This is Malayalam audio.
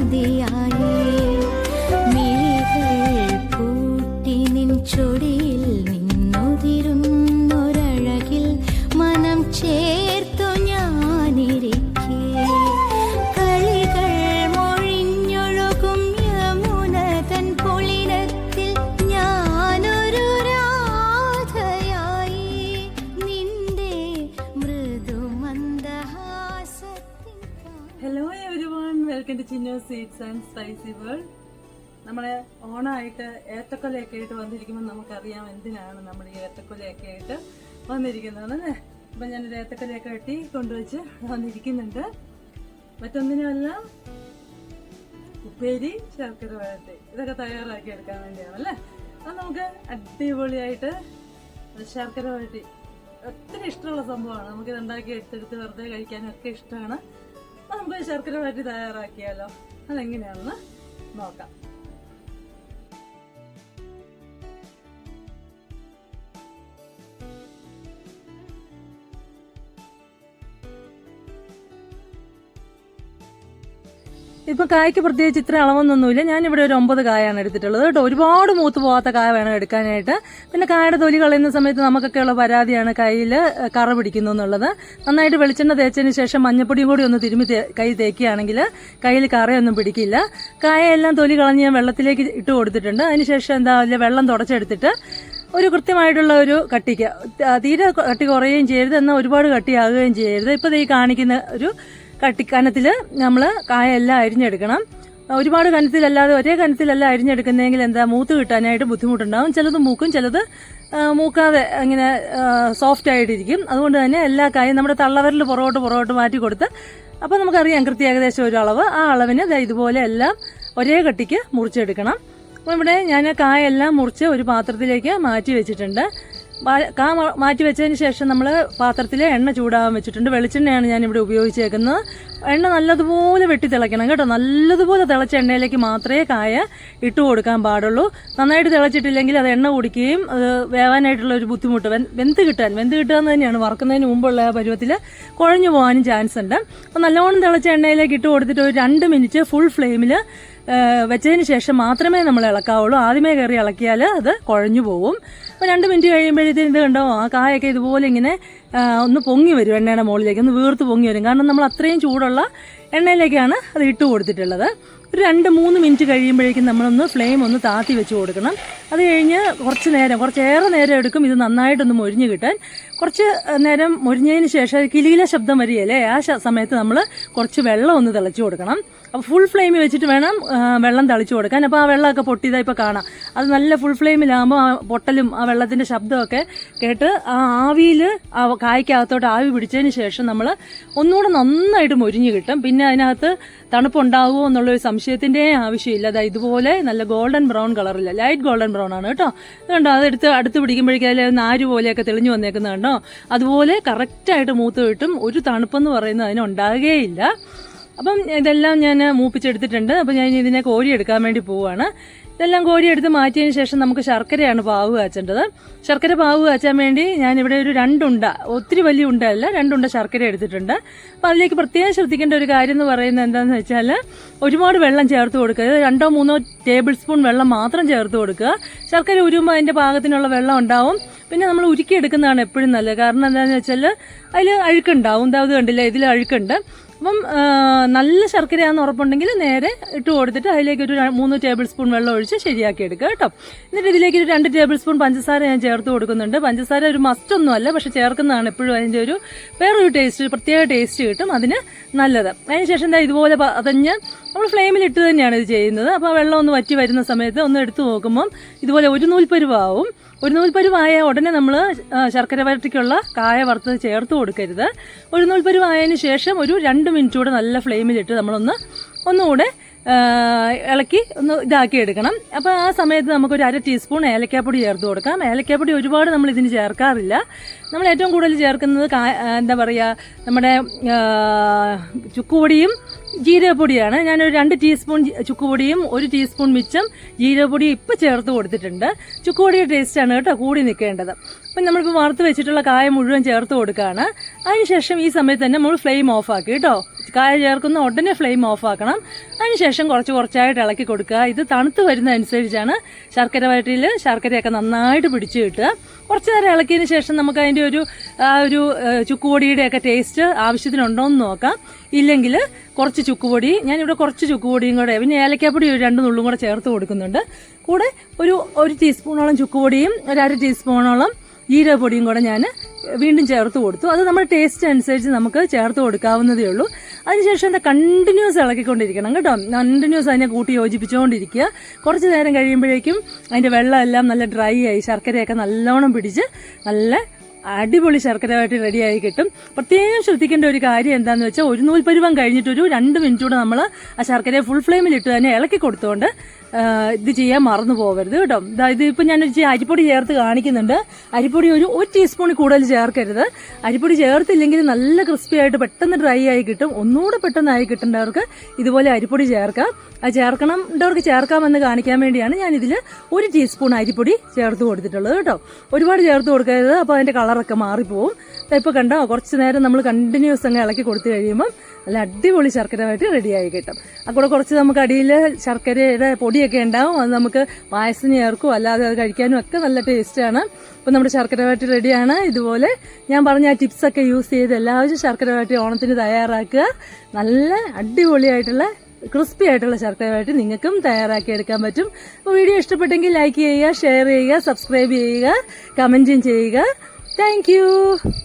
മതിയായി മിഴികൾ പൂട്ടി നിൻ ചൊടിയിൽ നിന്നുതിരുന്നൊരഴകിൽ മനം ചേർത്തു ഞാനിരിക്കേ കളികൾ മൊഴിഞ്ഞൊഴുകും യമുനതൻ പൊളിനത്തിൽ ഞാനൊരു രാധയായി നിന്റെ മൃദുമന്ദഹാസത്തിൻ. Hello everyone, welcome to Chinnu sweets and spicy world. നമ്മളെ ഓണമായിട്ട് ഏത്തക്കൊലയൊക്കെ ആയിട്ട് വന്നിരിക്കുമ്പോൾ നമുക്കറിയാം എന്തിനാണ് നമ്മൾ ഈ ഏത്തക്കൊലയൊക്കെ ആയിട്ട് വന്നിരിക്കുന്നത് അല്ലേ. അപ്പം ഞാനൊരു ഏത്തക്കൊലയൊക്കെ വെട്ടി കൊണ്ടുവച്ച് വന്നിരിക്കുന്നുണ്ട്. മറ്റൊന്നിനുമല്ല, ഉപ്പേരി, ശർക്കര വരട്ടി ഇതൊക്കെ തയ്യാറാക്കി എടുക്കാൻ വേണ്ടിയാണ് അല്ലേ. അപ്പം നമുക്ക് അടിപൊളിയായിട്ട് ശർക്കര വരട്ടി ഒത്തിരി ഇഷ്ടമുള്ള സംഭവമാണ്. നമുക്കിത് ഉണ്ടാക്കി എടുത്തെടുത്ത് വെറുതെ കഴിക്കാനൊക്കെ ഇഷ്ടമാണ്. അപ്പം നമുക്ക് ശർക്കര വരട്ടി തയ്യാറാക്കിയാലോ. അതെങ്ങനെയാണെന്ന് നോക്കാം. ഇപ്പം കായ്ക്ക് പ്രത്യേകിച്ച് ഇത്ര അളവൊന്നുമില്ല. ഞാനിവിടെ ഒരു 9 കായാണ് എടുത്തിട്ടുള്ളത് കേട്ടോ. ഒരുപാട് മൂത്ത് പോകാത്ത കായ വേണം എടുക്കാനായിട്ട്. പിന്നെ കായയുടെ തൊലി കളയുന്ന സമയത്ത് നമുക്കൊക്കെയുള്ള പരാതിയാണ് കയ്യിൽ കറ പിടിക്കുന്നു എന്നുള്ളത്. നന്നായിട്ട് വെളിച്ചെണ്ണ തേച്ചതിന് ശേഷം മഞ്ഞപ്പൊടിയും കൂടി ഒന്ന് തിരുമ്മി കൈ തേക്കുകയാണെങ്കിൽ കയ്യിൽ കറയൊന്നും പിടിക്കില്ല. കായയെല്ലാം തൊലി കളഞ്ഞ് ഞാൻ വെള്ളത്തിലേക്ക് ഇട്ട് കൊടുത്തിട്ടുണ്ട്. അതിനുശേഷം വെള്ളം തുടച്ചെടുത്തിട്ട് ഒരു കൃത്യമായിട്ടുള്ള ഒരു കട്ടിക്ക്, തീരെ കട്ടി കുറയുകയും ചെയ്യരുത്, എന്നാൽ ഒരുപാട് കട്ടിയാകുകയും ചെയ്യരുത്. ഇപ്പോൾ ഈ കാണിക്കുന്ന ഒരു കനത്തിൽ നമ്മൾ കായെല്ലാം അരിഞ്ഞെടുക്കണം. ഒരുപാട് കനത്തിലല്ലാതെ ഒരേ കനത്തിലല്ല അരിഞ്ഞെടുക്കുന്നതെങ്കിൽ മൂത്ത് കിട്ടാനായിട്ട് ബുദ്ധിമുട്ടുണ്ടാകും. ചിലത് മൂക്കും, ചിലത് മൂക്കാതെ ഇങ്ങനെ സോഫ്റ്റ് ആയിട്ടിരിക്കും. അതുകൊണ്ട് തന്നെ എല്ലാ കായും നമ്മുടെ തള്ളവരിൽ പുറകോട്ട് മാറ്റി കൊടുത്ത്, അപ്പോൾ നമുക്കറിയാം കൃത്യ ഏകദേശം ഒരു അളവ്, ആ അളവിന് ഇതുപോലെ എല്ലാം ഒരേ കട്ടിക്ക് മുറിച്ചെടുക്കണം. അപ്പോൾ ഇവിടെ ഞാൻ കായെല്ലാം മുറിച്ച് ഒരു പാത്രത്തിലേക്ക് മാറ്റി വെച്ചിട്ടുണ്ട്. കാ മാറ്റി വെച്ചതിന് ശേഷം നമ്മൾ പാത്രത്തിൽ എണ്ണ ചൂടാകാൻ വെച്ചിട്ടുണ്ട്. വെളിച്ചെണ്ണയാണ് ഞാനിവിടെ ഉപയോഗിച്ചേക്കുന്നത്. എണ്ണ നല്ലതുപോലെ വെട്ടി തിളയ്ക്കണം കേട്ടോ. നല്ലതുപോലെ തിളച്ച എണ്ണയിലേക്ക് മാത്രമേ കായ ഇട്ട് കൊടുക്കാൻ പാടുള്ളൂ. നന്നായിട്ട് തിളച്ചിട്ടില്ലെങ്കിൽ അത് എണ്ണ കുടിക്കുകയും അത് വേവാനായിട്ടുള്ള ഒരു ബുദ്ധിമുട്ട്, വെന്ത് കിട്ടുക എന്ന് തന്നെയാണ്. വറക്കുന്നതിന് മുമ്പുള്ള ആ പരുവത്തിൽ കുഴഞ്ഞു പോകാനും ചാൻസ് ഉണ്ട്. അപ്പോൾ നല്ലോണം തിളച്ച എണ്ണയിലേക്ക് ഇട്ട് കൊടുത്തിട്ട് ഒരു 2 മിനിറ്റ് ഫുൾ ഫ്ലെയിമിൽ വെച്ചതിന് ശേഷം മാത്രമേ നമ്മൾ ഇളക്കാവുള്ളൂ. ആദ്യമേ കയറി ഇളക്കിയാൽ അത് കുഴഞ്ഞു പോകും. അപ്പോൾ 2 മിനിറ്റ് കഴിയുമ്പോഴത്തേന് ഇത് കണ്ടോ, ആ കായൊക്കെ ഇതുപോലെ ഇങ്ങനെ ഒന്ന് പൊങ്ങി വരും, എണ്ണയുടെ മുകളിലേക്ക് ഒന്ന് വീർത്ത് പൊങ്ങി വരും. കാരണം നമ്മൾ അത്രയും ചൂടുള്ള എണ്ണയിലേക്കാണ് അത് ഇട്ട് കൊടുത്തിട്ടുള്ളത്. ഒരു 2-3 മിനിറ്റ് കഴിയുമ്പോഴേക്കും നമ്മളൊന്ന് ഫ്ലെയിം ഒന്ന് താത്തി വെച്ച് കൊടുക്കണം. അത് കഴിഞ്ഞ് കുറച്ചേറെ നേരം എടുക്കും ഇത് നന്നായിട്ടൊന്ന് മൊരിഞ്ഞ് കിട്ടാൻ. കുറച്ച് നേരം മൊരിഞ്ഞതിന് ശേഷം കിലുകില ശബ്ദം വരികയല്ലേ, ആ സമയത്ത് നമ്മൾ കുറച്ച് വെള്ളം ഒന്ന് തിളച്ച് കൊടുക്കണം. അപ്പോൾ ഫുൾ ഫ്ലെയിമിൽ വെച്ചിട്ട് വേണം വെള്ളം തളിച്ചു കൊടുക്കാൻ. അപ്പോൾ ആ വെള്ളമൊക്കെ പൊട്ടിയതായി ഇപ്പോൾ കാണാം. അത് നല്ല ഫുൾ ഫ്ലെയിമിലാകുമ്പോൾ ആ പൊട്ടലും ആ വെള്ളത്തിൻ്റെ ശബ്ദമൊക്കെ കേട്ട് ആ ആവിയിൽ ആ കായ്ക്കകത്തോട്ട് ആവി പിടിച്ചതിന് ശേഷം നമ്മൾ ഒന്നുകൂടെ നന്നായിട്ട് മൊരിഞ്ഞ് കിട്ടും. പിന്നെ അതിനകത്ത് തണുപ്പുണ്ടാകുമോ എന്നുള്ളൊരു സംശയത്തിൻ്റെ ആവശ്യമില്ല. അതായത് ഇതുപോലെ നല്ല ഗോൾഡൻ ബ്രൗൺ കളറില്ല, ലൈറ്റ് ഗോൾഡൻ ബ്രൗൺ ആണ് കേട്ടോ. അതുകൊണ്ടോ അതെടുത്ത് അടുത്ത് പിടിക്കുമ്പോഴേക്കും അതിൽ നാര് പോലെയൊക്കെ തെളിഞ്ഞു വന്നേക്കുന്നത് കണ്ടോ. അതുപോലെ കറക്റ്റായിട്ട് മൂത്ത് കിട്ടും. ഒരു തണുപ്പെന്ന് പറയുന്നത് അതിനുണ്ടാകുകയില്ല. അപ്പം ഇതെല്ലാം ഞാൻ മൂപ്പിച്ചെടുത്തിട്ടുണ്ട്. അപ്പം ഞാൻ ഇതിനെ കോരിയെടുക്കാൻ വേണ്ടി പോവുകയാണ്. ഇതെല്ലാം കോരിയെടുത്ത് മാറ്റിയതിന് ശേഷം നമുക്ക് ശർക്കരയാണ് പാവ് കാച്ചേണ്ടത്. ശർക്കര പാവ് കാച്ചാൻ വേണ്ടി ഞാനിവിടെ ഒരു 2 ഉണ്ട, ഒത്തിരി വലിയ ഉണ്ടല്ല, 2 ഉണ്ട ശർക്കര എടുത്തിട്ടുണ്ട്. അപ്പം അതിലേക്ക് പ്രത്യേകം ശ്രദ്ധിക്കേണ്ട ഒരു കാര്യം എന്ന് പറയുന്നത് എന്താണെന്ന് വെച്ചാൽ ഒരുപാട് വെള്ളം ചേർത്ത് കൊടുക്കുക. 2-3 ടേബിൾ സ്പൂൺ വെള്ളം മാത്രം ചേർത്ത് കൊടുക്കുക. ശർക്കര ഉരുമ്പോൾ അതിൻ്റെ പാകത്തിനുള്ള വെള്ളം ഉണ്ടാവും. പിന്നെ നമ്മൾ ഉരുക്കിയെടുക്കുന്നതാണ് എപ്പോഴും നല്ലത്. കാരണം എന്താണെന്ന് വെച്ചാൽ അതിൽ അഴുക്കുണ്ടാവും. അത് കണ്ടില്ല, ഇതിൽ അഴുക്കുണ്ട്. അപ്പം നല്ല ശർക്കരയാണെന്ന് ഉറപ്പുണ്ടെങ്കിൽ നേരെ ഇട്ട് കൊടുത്തിട്ട് അതിലേക്ക് ഒരു 3 ടേബിൾ സ്പൂൺ വെള്ളം ഒഴിച്ച് ശരിയാക്കി എടുക്കുക കേട്ടോ. എന്നിട്ട് ഇതിലേക്ക് ഒരു 2 ടേബിൾ സ്പൂൺ പഞ്ചസാര ഞാൻ ചേർത്ത് കൊടുക്കുന്നുണ്ട്. പഞ്ചസാര ഒരു മസ്റ്റൊന്നും അല്ല, പക്ഷെ ചേർക്കുന്നതാണ് എപ്പോഴും അതിൻ്റെ ഒരു വേറൊരു ടേസ്റ്റ്, പ്രത്യേക ടേസ്റ്റ് കിട്ടും, അതിന് നല്ലത്. അതിനുശേഷം ഇതുപോലെ അതഞ്ഞ് നമ്മൾ ഫ്ലെയിമിലിട്ട് തന്നെയാണ് ഇത് ചെയ്യുന്നത്. അപ്പോൾ ആ വെള്ളം ഒന്ന് വറ്റി വരുന്ന സമയത്ത് ഒന്ന് എടുത്തു നോക്കുമ്പം ഇതുപോലെ ഒരു നൂൽപ്പരുവാവും. ഒരു നൂൽപ്പരുവായ ഉടനെ നമ്മൾ ശർക്കര വരട്ടിക്കുള്ള കായ വറുത്തത് ചേർത്ത് കൊടുക്കരുത്. ഒരു നൂൽപ്പരുവായതിന് ശേഷം ഒരു 2 മിനിറ്റ് കൂടെ നല്ല ഫ്ലെയിമിലിട്ട് ഒന്നുകൂടെ ഇളക്കി ഒന്ന് ഇതാക്കി എടുക്കണം. അപ്പോൾ ആ സമയത്ത് നമുക്കൊരു 1/2 ടീസ്പൂൺ ഏലക്കാപ്പൊടി ചേർത്ത് കൊടുക്കാം. ഏലക്കാപ്പൊടി ഒരുപാട് നമ്മൾ ഇതിന് ചേർക്കാറില്ല. നമ്മൾ ഏറ്റവും കൂടുതൽ ചേർക്കുന്നത് നമ്മുടെ ചുക്കുപൊടിയും ജീരകപ്പൊടിയാണ്. ഞാനൊരു 2 ടീസ്പൂൺ ചുക്കുപൊടിയും 1 ടീസ്പൂൺ മിച്ചം ജീരകപ്പൊടിയും ഇപ്പം ചേർത്ത് കൊടുത്തിട്ടുണ്ട്. ചുക്കുപൊടിയുടെ ടേസ്റ്റാണ് കേട്ടോ കൂടി നിൽക്കേണ്ടത്. അപ്പം നമ്മളിപ്പോൾ വറുത്ത് വെച്ചിട്ടുള്ള കായ മുഴുവൻ ചേർത്ത് കൊടുക്കുകയാണ്. അതിനുശേഷം ഈ സമയത്ത് തന്നെ നമ്മൾ ഫ്ലെയിം ഓഫ് ആക്കി കേട്ടോ. കായ ചേർക്കുന്ന ഉടനെ ഫ്ലെയിം ഓഫ് ആക്കണം. അതിനുശേഷം കുറച്ചായിട്ട് ഇളക്കി കൊടുക്കുക. ഇത് തണുത്ത് വരുന്ന അനുസരിച്ചാണ് ശർക്കര വരട്ടിയിൽ ശർക്കരയൊക്കെ നന്നായിട്ട് പിടിച്ചു കിട്ടുക. കുറച്ച് നേരം ഇളക്കിയതിന് ശേഷം നമുക്ക് അതിൻ്റെ ഒരു ചുക്കുപൊടിയുടെയൊക്കെ ടേസ്റ്റ് ആവശ്യത്തിനുണ്ടോയെന്ന് നോക്കാം. ഇല്ലെങ്കിൽ കുറച്ച് ചുക്കുപൊടി, ഞാനിവിടെ കുറച്ച് ചുക്കുപൊടിയും കൂടെ, പിന്നെ ഏലക്കാപ്പൊടി ഒരു 2 നുള്ളും കൂടെ ചേർത്ത് കൊടുക്കുന്നുണ്ട്. കൂടെ ഒരു ടീസ്പൂണോളം ചുക്കുപൊടിയും ഒരു 1/2 ടീസ്പൂണോളം ജീരകപ്പൊടിയും കൂടെ ഞാൻ വീണ്ടും ചേർത്ത് കൊടുത്തു. അത് നമ്മുടെ ടേസ്റ്റ് അനുസരിച്ച് നമുക്ക് ചേർത്ത് കൊടുക്കാവുന്നതേ ഉള്ളൂ. അതിനുശേഷം എന്താ കണ്ടിന്യൂസ് ഇളക്കിക്കൊണ്ടിരിക്കണം കേട്ടോ. കണ്ടിന്യൂസ് അതിനെ കൂട്ടി യോജിപ്പിച്ചുകൊണ്ടിരിക്കുക. കുറച്ച് നേരം കഴിയുമ്പോഴേക്കും അതിൻ്റെ വെള്ളമെല്ലാം നല്ല ഡ്രൈ ആയി ശർക്കരയൊക്കെ നല്ലോണം പിടിച്ച് നല്ല അടിപൊളി ശർക്കര വരട്ടി റെഡിയായി കിട്ടും. പ്രത്യേകം ശ്രദ്ധിക്കേണ്ട ഒരു കാര്യം എന്താണെന്ന് വെച്ചാൽ, ഒരു നൂൽപ്പരുവം കഴിഞ്ഞിട്ടൊരു 2 മിനിറ്റ് കൂടെ നമ്മൾ ആ ശർക്കരയെ ഫുൾ ഫ്ലെയിമിലിട്ട് തന്നെ ഇളക്കി കൊടുത്തുകൊണ്ട് ഇത് ചെയ്യാൻ മറന്നു പോകരുത് കേട്ടോ. ഇതിപ്പോൾ ഞാനൊരു അരിപ്പൊടി ചേർത്ത് കാണിക്കുന്നുണ്ട്. അരിപ്പൊടി ഒരു ടീസ്പൂണിൽ കൂടുതൽ ചേർക്കരുത്. അരിപ്പൊടി ചേർത്തില്ലെങ്കിൽ നല്ല ക്രിസ്പി ആയിട്ട് പെട്ടെന്ന് ഡ്രൈ ആയി കിട്ടും. ഒന്നുകൂടെ പെട്ടെന്നായി കിട്ടേണ്ടവർക്ക് ഇതുപോലെ അരിപ്പൊടി ചേർക്കാം. അത് ചേർക്കണവർക്ക് ചേർക്കാമെന്ന് കാണിക്കാൻ വേണ്ടിയാണ് ഞാനിതിൽ 1 ടീസ്പൂൺ അരിപ്പൊടി ചേർത്ത് കൊടുത്തിട്ടുള്ളത് കേട്ടോ. ഒരുപാട് ചേർത്ത് കൊടുക്കരുത്, അപ്പോൾ അതിൻ്റെ കളറൊക്കെ മാറിപ്പോവും. ഇപ്പോൾ കണ്ടോ, കുറച്ച് നേരം നമ്മൾ കണ്ടിന്യൂസ് അങ്ങ് ഇളക്കി കൊടുത്തു കഴിയുമ്പം നല്ല അടിപൊളി ശർക്കരമായിട്ട് റെഡിയായി കിട്ടും. കൂടെ കുറച്ച് നമുക്ക് അടിയിൽ ശർക്കരയുടെ പൊടിയൊക്കെ ഉണ്ടാവും. അത് നമുക്ക് പായസത്തിന് ചേർക്കും, അല്ലാതെ അത് കഴിക്കാനും ഒക്കെ നല്ല ടേസ്റ്റാണ്. അപ്പോൾ നമ്മുടെ ശർക്കരവരട്ടി റെഡിയാണ്. ഇതുപോലെ ഞാൻ പറഞ്ഞ ആ ടിപ്സൊക്കെ യൂസ് ചെയ്ത് എല്ലാവരും ശർക്കരവരട്ടി ഓണത്തിന് തയ്യാറാക്കുക. നല്ല അടിപൊളിയായിട്ടുള്ള ക്രിസ്പി ആയിട്ടുള്ള ശർക്കരവരട്ടി നിങ്ങൾക്കും തയ്യാറാക്കി എടുക്കാൻ പറ്റും. അപ്പോൾ വീഡിയോ ഇഷ്ടപ്പെട്ടെങ്കിൽ ലൈക്ക് ചെയ്യുക, ഷെയർ ചെയ്യുക, സബ്സ്ക്രൈബ് ചെയ്യുക, കമൻറ്റും ചെയ്യുക. താങ്ക്